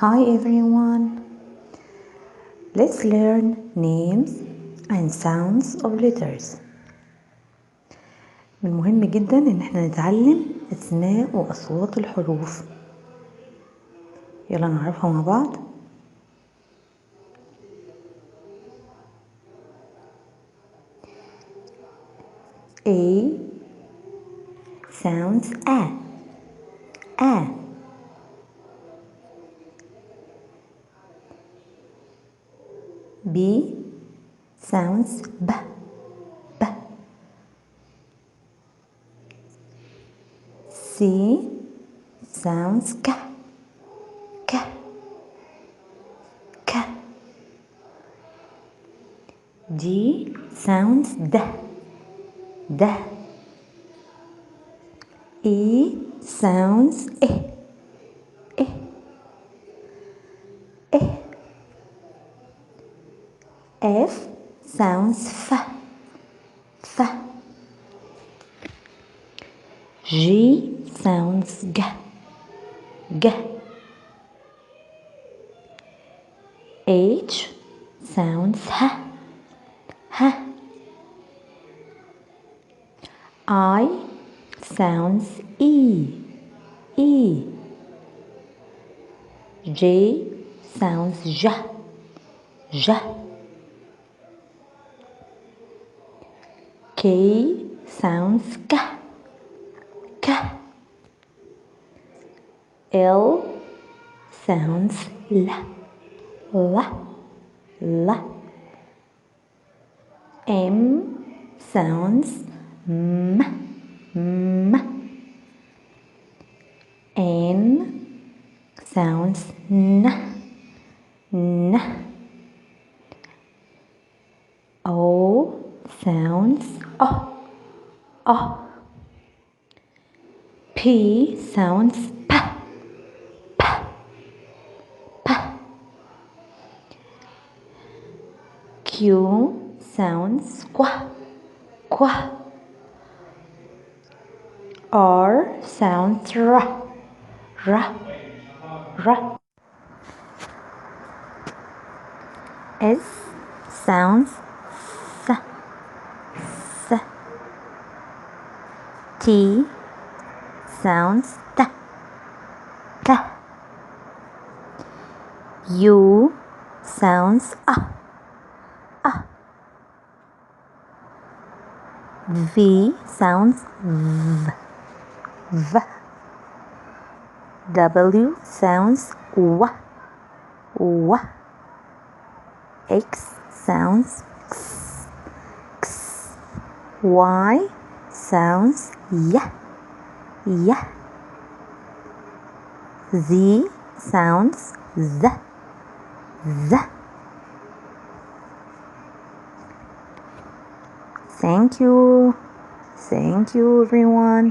Hi everyone, let's learn names and sounds of letters. من المهم جدا ان احنا نتعلم اسماء واصوات الحروف. يلا نعرفها مع بعض. A sounds a. B sounds b. C sounds k. D sounds d. E sounds eh. F sounds f. G sounds g. H sounds h. I sounds e. J sounds j. K sounds k. L sounds l. M sounds m. N sounds n. O sounds o. P sounds p. Q sounds qu. R sounds r. S sounds s. T sounds t. U sounds a. V sounds v. W sounds w. X sounds x. Y sounds y. Z sounds z. Thank you everyone.